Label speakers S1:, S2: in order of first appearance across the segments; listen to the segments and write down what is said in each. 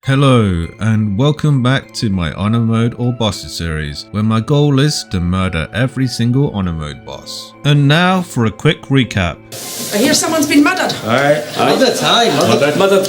S1: Hello and welcome back to my Honor Mode or Bosses series, where my goal is to murder every single Honor Mode boss. And now for a quick recap.
S2: I hear someone's been murdered.
S3: Murdered.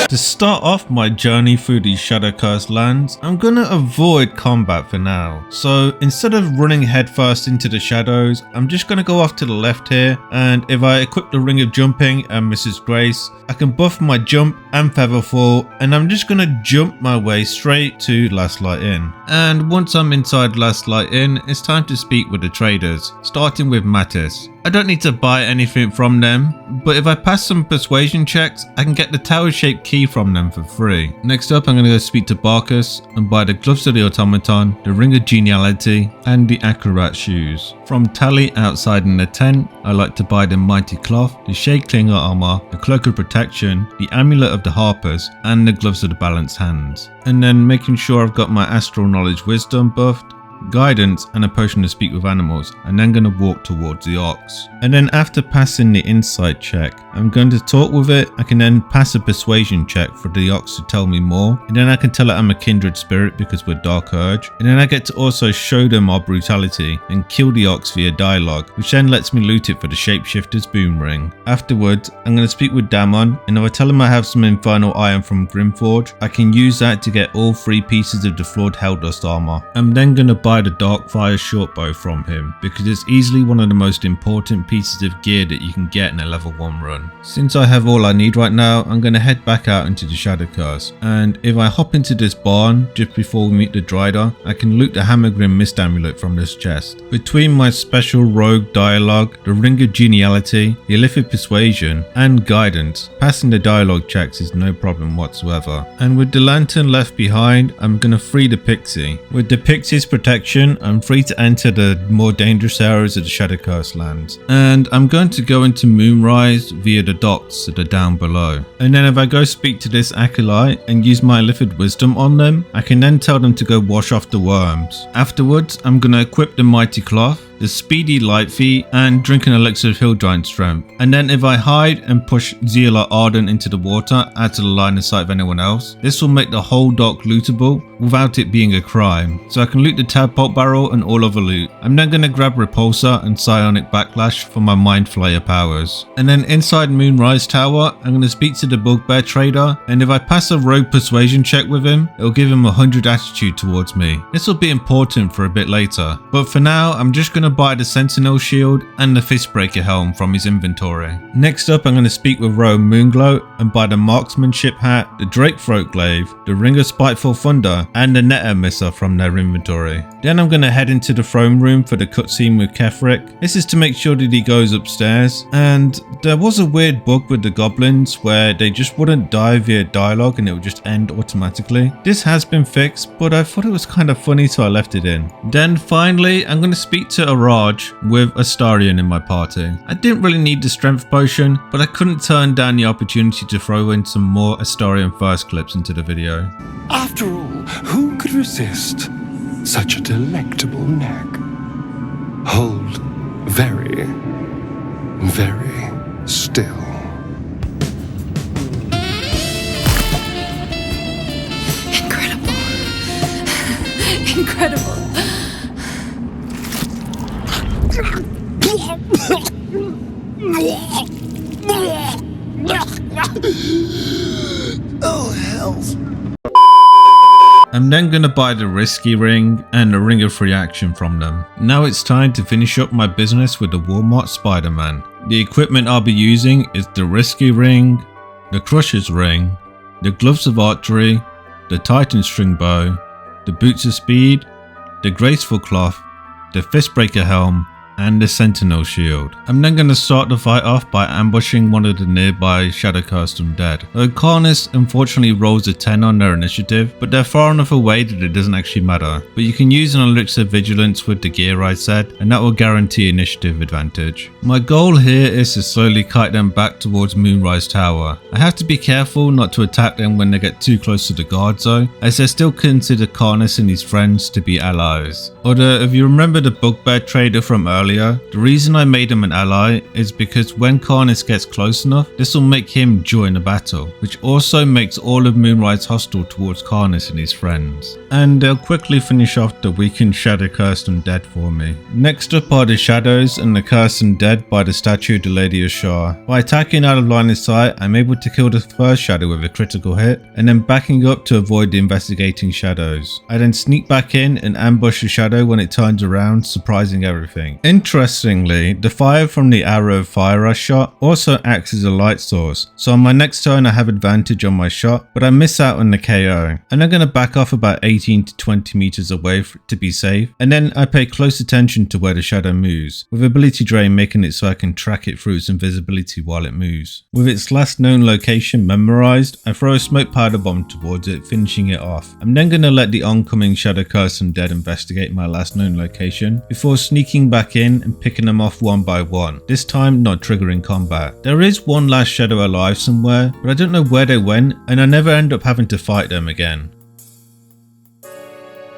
S1: To start off my journey through these Shadow Cursed lands, I'm gonna avoid combat for now. So instead of running headfirst into the shadows, I'm just gonna go off to the left here, and if I equip the Ring of Jumping and Mrs. Grace, I can buff my jump and featherfall, and I'm just gonna jump my way straight to Last Light Inn. And once I'm inside Last Light Inn, it's time to speak with the traders, starting with Mattis. I don't need to buy anything from them, but if I pass some persuasion checks, I can get the tower-shaped key from them for free. Next up, I'm going to go speak to Barkus and buy the Gloves of the Automaton, the Ring of Geniality, and the Acrobat Shoes. From Tally outside in the tent, I like to buy the Mighty Cloth, the Shade Klinger Armor, the Cloak of Protection, the Amulet of the Harpers, and the Gloves of the Balanced Hands. And then making sure I've got my Astral Knowledge Wisdom buffed, guidance, and a potion to speak with animals, and then going to walk towards the ox. And then after passing the insight check, I'm going to talk with it. I can then pass a persuasion check for the ox to tell me more, and then I can tell it I'm a kindred spirit because we're Dark Urge, and then I get to also show them our brutality and kill the ox via dialogue, which then lets me loot it for the shapeshifter's boom ring. Afterwards, I'm going to speak with Damon, and if I tell him I have some infernal iron from Grimforge, I can use that to get all 3 pieces of the flawed Helldust armor. I'm then going to buy the Darkfire shortbow from him because it's easily one of the most important pieces of gear that you can get in a level 1 run. Since I have all I need right now, I'm going to head back out into the Shadow Curse, and if I hop into this barn just before we meet the Dryder, I can loot the Hammergrim Mist Amulet from this chest. Between my special rogue dialogue, the Ring of Geniality, the Illithid Persuasion, and guidance, passing the dialogue checks is no problem whatsoever. And with the lantern left behind, I'm going to free the Pixie. With the Pixie's protection, I'm free to enter the more dangerous areas of the Shadow Curse lands. And I'm going to go into Moonrise via the docks that are down below. And then if I go speak to this Acolyte and use my Illithid Wisdom on them, I can then tell them to go wash off the worms. Afterwards, I'm going to equip the Mighty Cloth, the Speedy Light Feet, and drink an elixir of Hill Giant Strength. And then if I hide and push Zealot Ardent into the water out of the line of sight of anyone else, this will make the whole dock lootable without it being a crime. So I can loot the Tadpole Barrel and all other loot. I'm then going to grab Repulsor and Psionic Backlash for my Mind Flayer powers. And then inside Moonrise Tower, I'm going to speak to the Bugbear Trader, and if I pass a rogue persuasion check with him, it'll give him 100 attitude towards me. This will be important for a bit later, but for now I'm just going to buy the Sentinel Shield and the Fistbreaker Helm from his inventory. Next up, I'm going to speak with Roe Moonglow and buy the Marksmanship Hat, the Drake Throat Glaive, the Ring of Spiteful Thunder, and the Net Emisser from their inventory. Then I'm going to head into the throne room for the cutscene with Ketheric. This is to make sure that he goes upstairs, and there was a weird bug with the goblins where they just wouldn't die via dialogue and it would just end automatically. This has been fixed, but I thought it was kind of funny, so I left it in. Then finally, I'm going to speak to Araj with Astarion in my party. I didn't really need the strength potion, but I couldn't turn down the opportunity to throw in some more Astarion first clips into the video.
S4: After all, who could resist such a delectable neck? Hold very, very still.
S5: Incredible. Incredible.
S3: Oh, hells.
S1: I'm then going to buy the Risky Ring and the Ring of Reaction from them. Now it's time to finish up my business with the Walmart Spider-Man. The equipment I'll be using is the Risky Ring, the Crusher's Ring, the Gloves of Archery, the Titan String Bow, the Boots of Speed, the Graceful Cloth, the Fistbreaker Helm, and the Sentinel Shield. I'm then going to start the fight off by ambushing one of the nearby Shadow Cursed Undead. Carnus unfortunately rolls a 10 on their initiative, but they're far enough away that it doesn't actually matter. But you can use an Elixir of Vigilance with the gear I said, and that will guarantee initiative advantage. My goal here is to slowly kite them back towards Moonrise Tower. I have to be careful not to attack them when they get too close to the guards though, as they still consider Carnus and his friends to be allies. Although if you remember the Bugbear Trader from earlier, earlier, the reason I made him an ally is because when Karnas gets close enough, this will make him join the battle, which also makes all of Moonrise hostile towards Karnas and his friends. And they'll quickly finish off the weakened Shadow Cursed Undead for me. Next up are the Shadows and the Cursed Undead by the statue of the Lady of Shar. By attacking out of line of sight, I'm able to kill the first Shadow with a critical hit, and then backing up to avoid the investigating Shadows. I then sneak back in and ambush the Shadow when it turns around, surprising everything. Interestingly, the fire from the arrow of fire I shot also acts as a light source, so on my next turn I have advantage on my shot, but I miss out on the KO. And I'm going to back off about 18 to 20 meters away to be safe, and then I pay close attention to where the Shadow moves, with ability drain making it so I can track it through its invisibility while it moves. With its last known location memorized, I throw a smoke powder bomb towards it, finishing it off. I'm then going to let the oncoming Shadow Cursed Undead investigate my last known location, before sneaking back in and picking them off one by one, this time not triggering combat. There is one last Shadow alive somewhere, but I don't know where they went, and I never end up having to fight them again.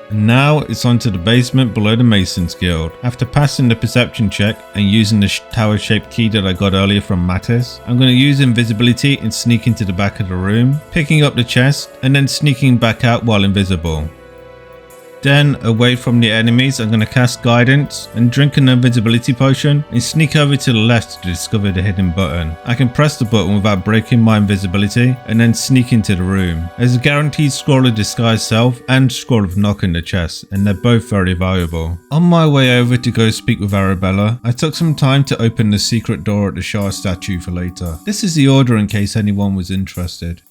S1: And now it's onto the basement below the Masons Guild. After passing the perception check and using the tower shaped key that I got earlier from Mattis, I'm going to use invisibility and sneak into the back of the room, picking up the chest and then sneaking back out while invisible. Then, away from the enemies, I'm going to cast Guidance and drink an invisibility potion and sneak over to the left to discover the hidden button. I can press the button without breaking my invisibility and then sneak into the room. There's a guaranteed scroll of disguise self and scroll of knock in the chest, and they're both very valuable. On my way over to go speak with Arabella, I took some time to open the secret door at the Shah statue for later. This is the order in case anyone was interested.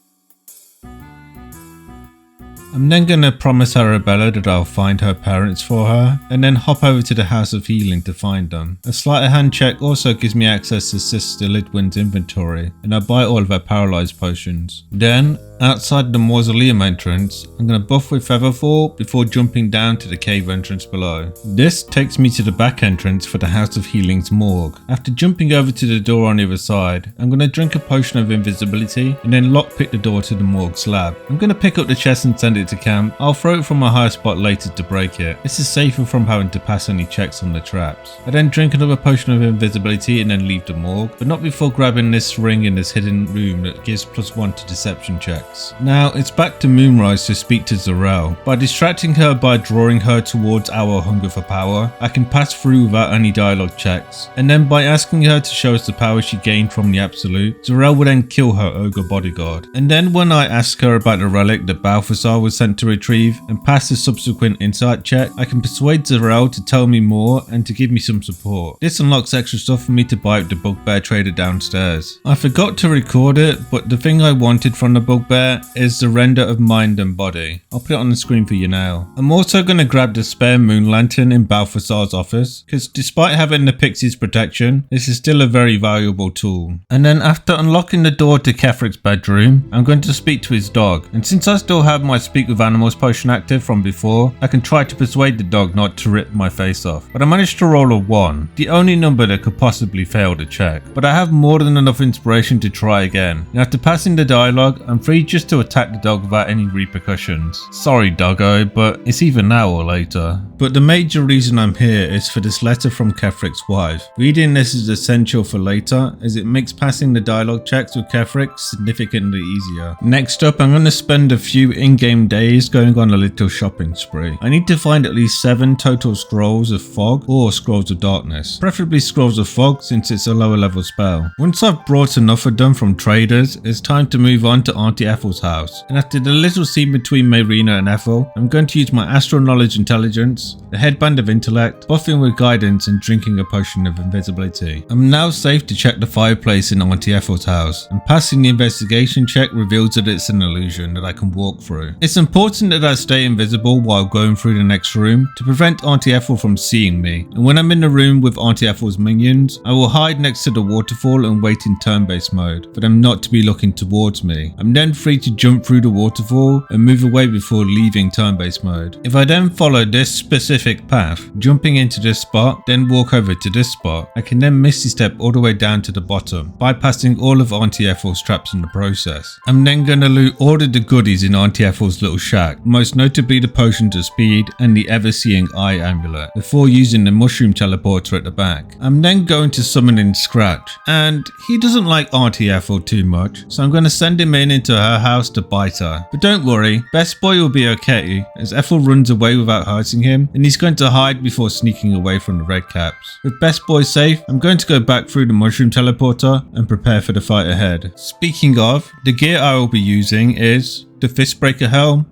S1: I'm then going to promise Arabella that I'll find her parents for her, and then hop over to the House of Healing to find them. A sleight of hand check also gives me access to Sister Lidwin's inventory, and I buy all of her paralyzed potions. Then, outside the mausoleum entrance, I'm going to buff with Featherfall before jumping down to the cave entrance below. This takes me to the back entrance for the House of Healing's morgue. After jumping over to the door on the other side, I'm going to drink a potion of invisibility and then lockpick the door to the morgue slab. I'm going to pick up the chest and send it to camp. I'll throw it from a higher spot later to break it. This is safer from having to pass any checks on the traps. I then drink another potion of invisibility and then leave the morgue, but not before grabbing this ring in this hidden room that gives +1 to deception checks. Now it's back to Moonrise to speak to Zarel. By distracting her by drawing her towards our hunger for power, I can pass through without any dialogue checks, and then by asking her to show us the power she gained from the Absolute, Zarel will then kill her ogre bodyguard. And then when I ask her about the relic that Balthazar was sent to retrieve and pass the subsequent insight check, I can persuade Zarel to tell me more and to give me some support. This unlocks extra stuff for me to buy at the bugbear trader downstairs. I forgot to record it, but the thing I wanted from the bugbear is the render of mind and body. I'll put it on the screen for you now. I'm also going to grab the spare moon lantern in Balthazar's office, because despite having the pixie's protection, this is still a very valuable tool. And then after unlocking the door to Kefric's bedroom, I'm going to speak to his dog, and since I still have my speak with animals potion active from before, I can try to persuade the dog not to rip my face off. But I managed to roll a 1, the only number that could possibly fail the check. But I have more than enough inspiration to try again, and after passing the dialogue, I'm free just to attack the dog without any repercussions. Sorry doggo, but it's either now or later. But the major reason I'm here is for this letter from Kefric's wife. Reading this is essential for later, as it makes passing the dialogue checks with Kefric significantly easier. Next up, I'm going to spend a few in-game days going on a little shopping spree. I need to find at least 7 total scrolls of fog or scrolls of darkness, preferably scrolls of fog since it's a lower level spell. Once I've brought enough of them from traders, it's time to move on to Auntie Ethel's house, and after the little scene between Marina and Ethel, I'm going to use my astral knowledge intelligence, the headband of intellect, buffing with guidance and drinking a potion of invisibility. I'm now safe to check the fireplace in Auntie Ethel's house, and passing the investigation check reveals that it's an illusion that I can walk through. It's important that I stay invisible while going through the next room to prevent Auntie Ethel from seeing me, and when I'm in the room with Auntie Ethel's minions, I will hide next to the waterfall and wait in turn-based mode for them not to be looking towards me. I'm then free to jump through the waterfall and move away before leaving turn-based mode. If I then follow this specific path, jumping into this spot, then walk over to this spot, I can then misty step all the way down to the bottom, bypassing all of Auntie Ethel's traps in the process. I'm then going to loot all of the goodies in Auntie Ethel's little shack, most notably the potions of speed and the ever-seeing eye amulet, before using the mushroom teleporter at the back. I'm then going to summon in Scratch, and he doesn't like Auntie Ethel too much, so I'm going to send him into her house to bite her. But don't worry, Best Boy will be okay, as Ethel runs away without hurting him, and he's going to hide before sneaking away from the Red Caps. With Best Boy safe, I'm going to go back through the mushroom teleporter and prepare for the fight ahead. Speaking of, the gear I will be using is the Fistbreaker helm,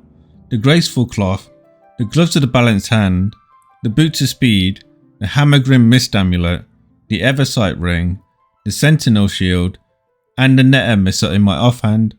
S1: the Graceful Cloth, the Gloves of the Balanced Hand, the Boots of Speed, the Hammergrim Mist Amulet, the Eversight Ring, the Sentinel Shield, and the Net Emissor in my offhand,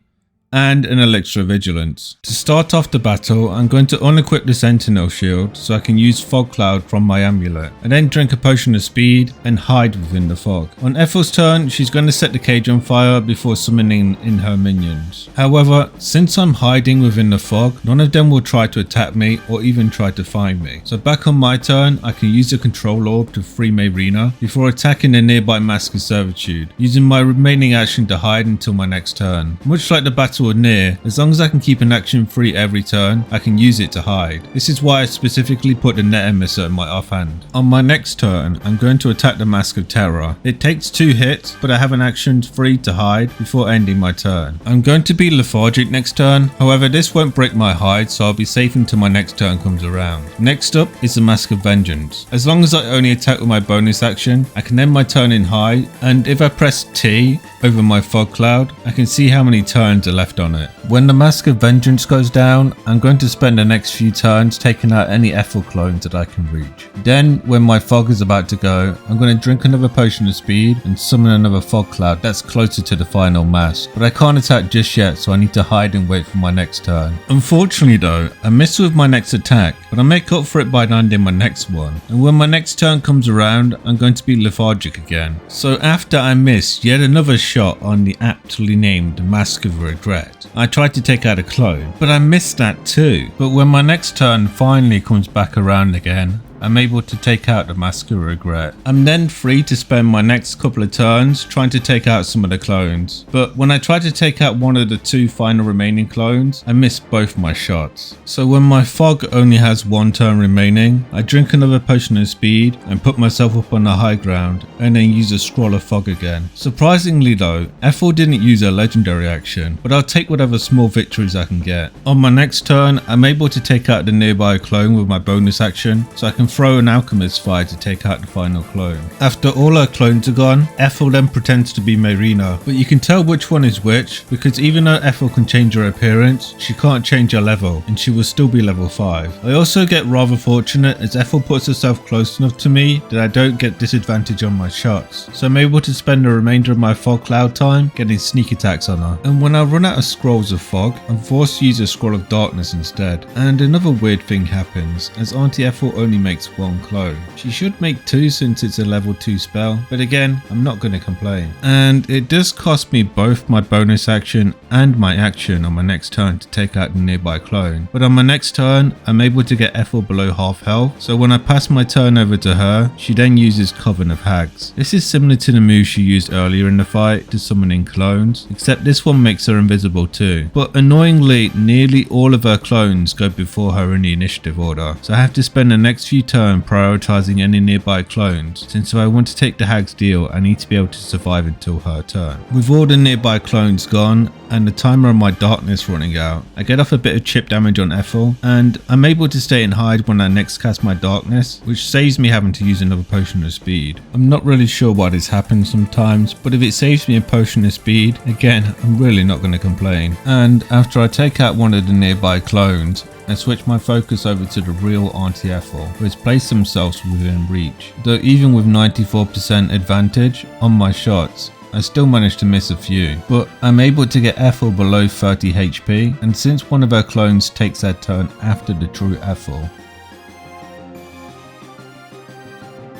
S1: and an Elixir of Vigilance. To start off the battle, I'm going to unequip the Sentinel Shield so I can use Fog Cloud from my amulet, and then drink a potion of speed and hide within the fog. On Ethel's turn, she's going to set the cage on fire before summoning in her minions. However, since I'm hiding within the fog, none of them will try to attack me or even try to find me. So back on my turn, I can use the Control Orb to free Mayrina before attacking the nearby Mask of Servitude, using my remaining action to hide until my next turn. Much like the battle near, as long as I can keep an action free every turn, I can use it to hide. This is why I specifically put the Net Emissor in my offhand. On my next turn, I'm going to attack the Mask of Terror. It takes 2 hits, but I have an action free to hide before ending my turn. I'm going to be lethargic next turn, however this won't break my hide, so I'll be safe until my next turn comes around. Next up is the Mask of Vengeance. As long as I only attack with my bonus action, I can end my turn in hide, and if I press T over my fog cloud, I can see how many turns are left on it. When the Mask of Vengeance goes down, I'm going to spend the next few turns taking out any Ethel clones that I can reach. Then, when my fog is about to go, I'm going to drink another potion of speed and summon another fog cloud that's closer to the final mask. But I can't attack just yet, so I need to hide and wait for my next turn. Unfortunately though, I missed with my next attack, but I make up for it by landing my next one. And when my next turn comes around, I'm going to be lethargic again. So after I missed yet another shot on the aptly named Mask of Regret, I tried to take out a clone, but I missed that too. But when my next turn finally comes back around again, I'm able to take out the Mask of Regret. I'm then free to spend my next couple of turns trying to take out some of the clones, but when I try to take out one of the 2 final remaining clones, I miss both my shots. So when my fog only has 1 turn remaining, I drink another potion of speed and put myself up on the high ground, and then use a Scroll of Fog again. Surprisingly though, Ethel didn't use her legendary action, but I'll take whatever small victories I can get. On my next turn, I'm able to take out the nearby clone with my bonus action, so I can throw an Alchemist Fire to take out the final clone. After all her clones are gone, Ethel then pretends to be Mayrina, but you can tell which one is which because even though Ethel can change her appearance, she can't change her level and she will still be level 5. I also get rather fortunate as Ethel puts herself close enough to me that I don't get disadvantage on my shots, so I'm able to spend the remainder of my fog cloud time getting sneak attacks on her. And when I run out of scrolls of fog, I'm forced to use a Scroll of Darkness instead. And another weird thing happens, as Auntie Ethel only makes 1 clone. She should make 2 since it's a level 2 spell, but again, I'm not going to complain. And it does cost me both my bonus action and my action on my next turn to take out the nearby clone. But on my next turn, I'm able to get Ethel below half health, so when I pass my turn over to her, she then uses Coven of Hags. This is similar to the move she used earlier in the fight to summon in clones, except this one makes her invisible too. But annoyingly, nearly all of her clones go before her in the initiative order, so I have to spend the next few turn prioritizing any nearby clones, since if I want to take the Hag's deal, I need to be able to survive until her turn. With all the nearby clones gone and the timer on my darkness running out, I get off a bit of chip damage on Ethel, and I'm able to stay in hide when I next cast my darkness, which saves me having to use another potion of speed. I'm not really sure why this happens sometimes, but if it saves me a potion of speed, again, I'm really not going to complain. And after I take out one of the nearby clones, I switch my focus over to the real Auntie Ethel, who has placed themselves within reach. Though even with 94% advantage on my shots, I still managed to miss a few, but I'm able to get Ethel below 30 HP, and since one of her clones takes their turn after the true Ethel,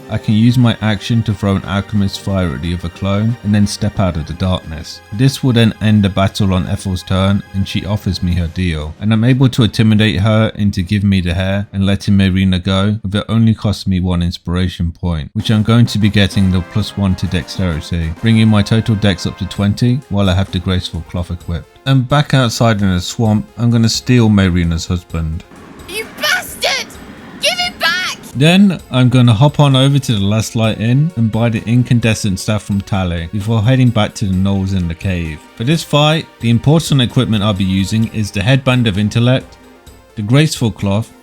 S1: I can use my action to throw an alchemist fire at the other clone and then step out of the darkness. This will then end the battle on Ethel's turn and she offers me her deal, and I'm able to intimidate her into giving me the hair and letting Marina go, with it only costing me 1 inspiration point, which I'm going to be getting the +1 to dexterity, bringing my total dex up to 20 while I have the graceful cloth equipped. And back outside in the swamp, I'm going to steal Marina's husband.
S5: You bastard! Give him back!
S1: Then I'm going to hop on over to the Last Light Inn and buy the incandescent staff from Tally before heading back to the gnolls in the cave. For this fight, the important equipment I'll be using is the Headband of Intellect, the Graceful Cloth,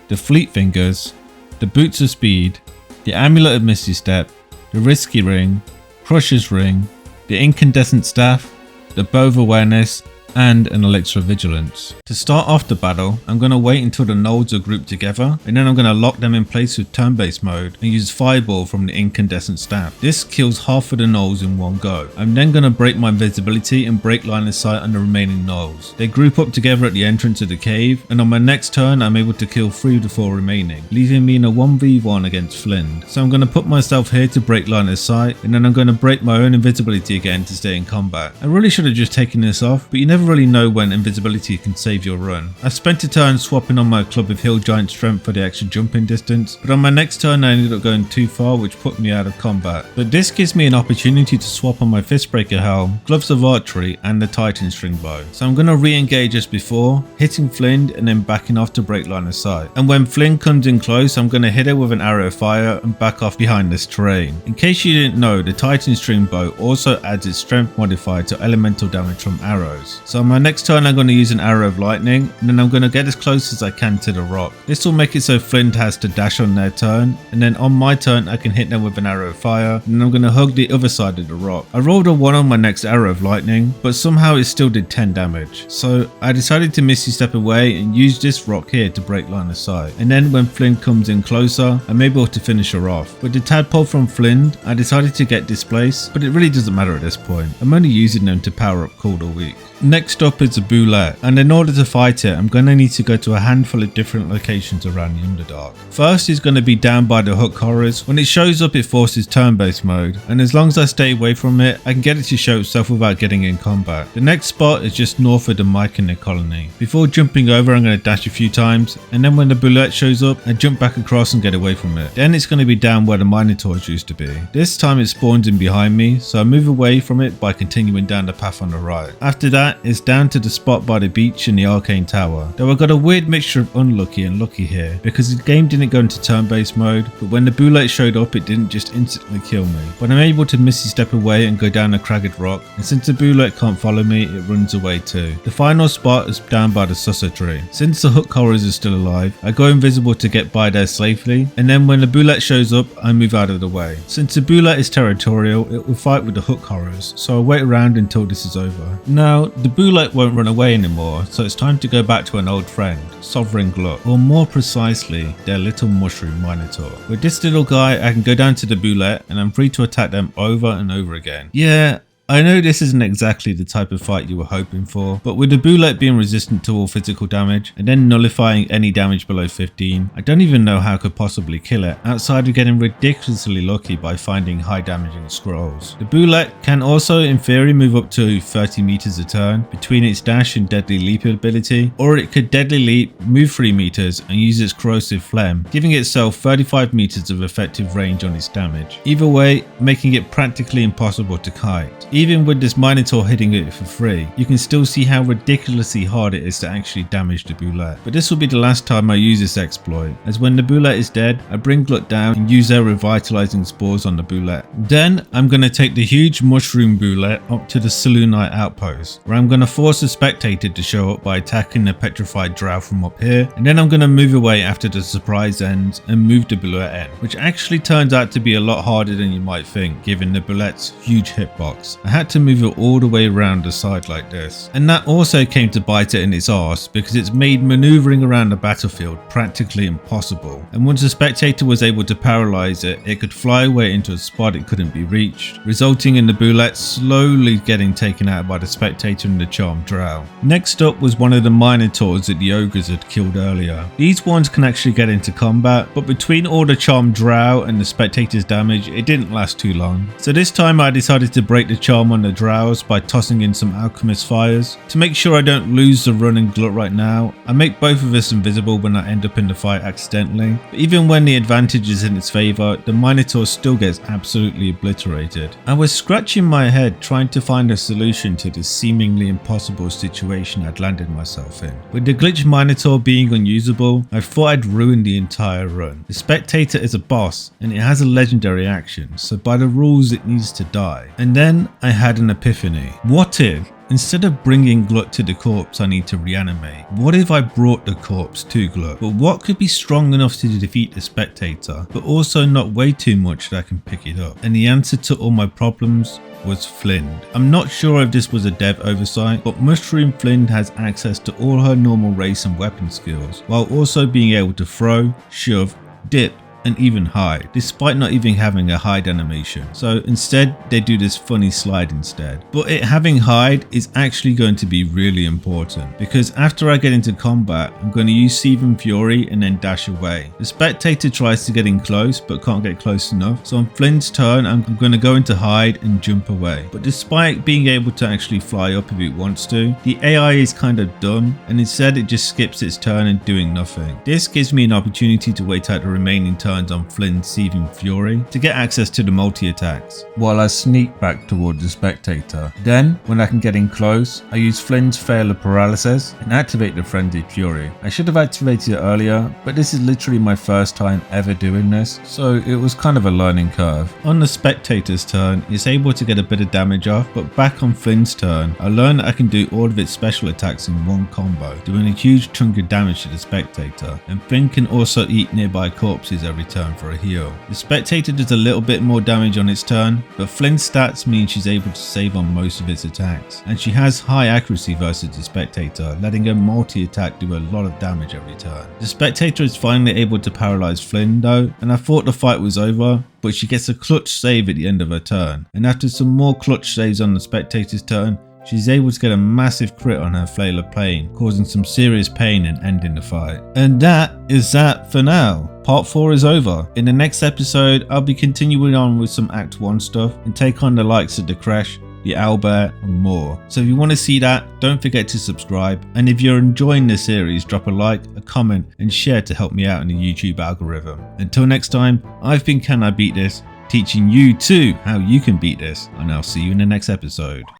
S1: the Fleet Fingers, the Boots of Speed, the Amulet of Misty Step, the Risky Ring, Crusher's Ring, the Incandescent Staff, the Bow of Awareness, and an Elixir of Vigilance. To start off the battle, I'm going to wait until the gnolls are grouped together, and then I'm going to lock them in place with turn-based mode and use Fireball from the Incandescent Staff. This kills half of the gnolls in one go. I'm then going to break my invisibility and break line of sight on the remaining gnolls. They group up together at the entrance of the cave, and on my next turn I'm able to kill 3 of the 4 remaining, leaving me in a 1v1 against Flynn. So I'm going to put myself here to break line of sight, and then I'm going to break my own invisibility again to stay in combat. I really should have just taken this off, but you never really know when invisibility can save your run. I spent a turn swapping on my Club of Hill Giant Strength for the extra jumping distance, but on my next turn I ended up going too far, which put me out of combat. But this gives me an opportunity to swap on my Fistbreaker Helm, Gloves of Archery, and the Titan String Bow. So I'm going to re-engage as before, hitting Flynn and then backing off to break line of sight. And when Flynn comes in close, I'm going to hit her with an arrow of fire and back off behind this terrain. In case you didn't know, the Titan String Bow also adds its strength modifier to elemental damage from arrows. So on my next turn I'm going to use an arrow of lightning, and then I'm going to get as close as I can to the rock. This will make it so Flint has to dash on their turn, and then on my turn I can hit them with an arrow of fire, and then I'm going to hug the other side of the rock. I rolled a 1 on my next arrow of lightning, but somehow it still did 10 damage. So I decided to Misty Step away and use this rock here to break line of sight. And then when Flint comes in closer, I'm able to finish her off. With the tadpole from Flint, I decided to get displaced, but it really doesn't matter at this point. I'm only using them to power up Cold all week. Next up is a Boulette, and in order to fight it I'm going to need to go to a handful of different locations around the Underdark. First is going to be down by the Hook Horrors. When it shows up it forces turn-based mode, and as long as I stay away from it I can get it to show itself without getting in combat. The next spot is just north of the Myconid colony. Before jumping over I'm going to dash a few times, and then when the Boulette shows up I jump back across and get away from it. Then it's going to be down where the Minotaurs used to be. This time it spawns in behind me, so I move away from it by continuing down the path on the right. After that is down to the spot by the beach in the Arcane Tower. Though I got a weird mixture of unlucky and lucky here, because the game didn't go into turn-based mode, but when the Boulette showed up it didn't just instantly kill me. But I'm able to Misty Step away and go down a cragged rock, and since the Boulette can't follow me it runs away too. The final spot is down by the Sussa tree. Since the Hook Horrors are still alive, I go invisible to get by there safely, and then when the Boulette shows up I move out of the way. Since the Boulette is territorial it will fight with the Hook Horrors, so I wait around until this is over. Now the Boulette won't run away anymore, so it's time to go back to an old friend, Sovereign Gluck, or more precisely, their little mushroom Minotaur. With this little guy I can go down to the Boulette and I'm free to attack them over and over again. Yeah, I know this isn't exactly the type of fight you were hoping for, but with the Boulette being resistant to all physical damage and then nullifying any damage below 15, I don't even know how I could possibly kill it, outside of getting ridiculously lucky by finding high damaging scrolls. The Boulette can also in theory move up to 30 meters a turn between its dash and deadly leap ability, or it could deadly leap, move 3 meters and use its corrosive phlegm, giving itself 35 meters of effective range on its damage. Either way, making it practically impossible to kite. Even with this Minotaur hitting it for free, you can still see how ridiculously hard it is to actually damage the Boulette. But this will be the last time I use this exploit, as when the Boulette is dead, I bring Gluck down and use their revitalizing spores on the Boulette. Then I'm going to take the huge mushroom Boulette up to the Selûnite outpost, where I'm going to force a spectator to show up by attacking the petrified drow from up here, and then I'm going to move away after the surprise ends and move the Boulette in, which actually turns out to be a lot harder than you might think given the Boulette's huge hitbox I had to move it all the way around the side like this. And that also came to bite it in its arse because it's made maneuvering around the battlefield practically impossible. And once the spectator was able to paralyze it, it could fly away into a spot it couldn't be reached, resulting in the boulette slowly getting taken out by the spectator and the charmed drow. Next up was one of the minotaurs that the ogres had killed earlier. These ones can actually get into combat, but between all the charmed drow and the spectator's damage, it didn't last too long. So this time I decided to break the charm on the drows by tossing in some alchemist fires. To make sure I don't lose the run and glut right now, I make both of us invisible when I end up in the fight accidentally. But even when the advantage is in its favour, the minotaur still gets absolutely obliterated. I was scratching my head trying to find a solution to this seemingly impossible situation I'd landed myself in. With the glitch minotaur being unusable, I thought I'd ruined the entire run. The spectator is a boss and it has a legendary action, so by the rules it needs to die. And then I had an epiphany. What if, instead of bringing Glut to the corpse I need to reanimate, what if I brought the corpse to Glut? But what could be strong enough to defeat the spectator, but also not weigh too much that I can pick it up? And the answer to all my problems was Flind. I'm not sure if this was a dev oversight, but Mushroom Flind has access to all her normal race and weapon skills, while also being able to throw, shove, dip, and even hide, despite not even having a hide animation. So instead they do this funny slide instead. But it having hide is actually going to be really important, because after I get into combat I'm going to use Seething Fury and then dash away. The spectator tries to get in close but can't get close enough, so on Flint's turn I'm going to go into hide and jump away. But despite being able to actually fly up if it wants to, the AI is kind of dumb and instead it just skips its turn and doing nothing. This gives me an opportunity to wait out the remaining turns on Flynn's Seething Fury to get access to the multi-attacks, while I sneak back towards the spectator. Then, when I can get in close, I use Flynn's Fail of Paralysis and activate the Frenzied Fury. I should have activated it earlier, but this is literally my first time ever doing this, so it was kind of a learning curve. On the spectator's turn, it's able to get a bit of damage off, but back on Flynn's turn, I learned that I can do all of its special attacks in one combo, doing a huge chunk of damage to the spectator, and Flynn can also eat nearby corpses every turn for a heal. The spectator does a little bit more damage on its turn, but Flynn's stats mean she's able to save on most of its attacks, and she has high accuracy versus the spectator, letting her multi-attack do a lot of damage every turn. The spectator is finally able to paralyze Flynn though, and I thought the fight was over, but she gets a clutch save at the end of her turn, and after some more clutch saves on the spectator's turn, she's able to get a massive crit on her Flail of Pain, causing some serious pain and ending the fight. And that is that for now. Part 4 is over. In the next episode, I'll be continuing on with some Act 1 stuff and take on the likes of the Crash, the Owlbear and more. So if you want to see that, don't forget to subscribe. And if you're enjoying this series, drop a like, a comment and share to help me out in the YouTube algorithm. Until next time, I've been Can I Beat This, teaching you too how you can beat this, and I'll see you in the next episode.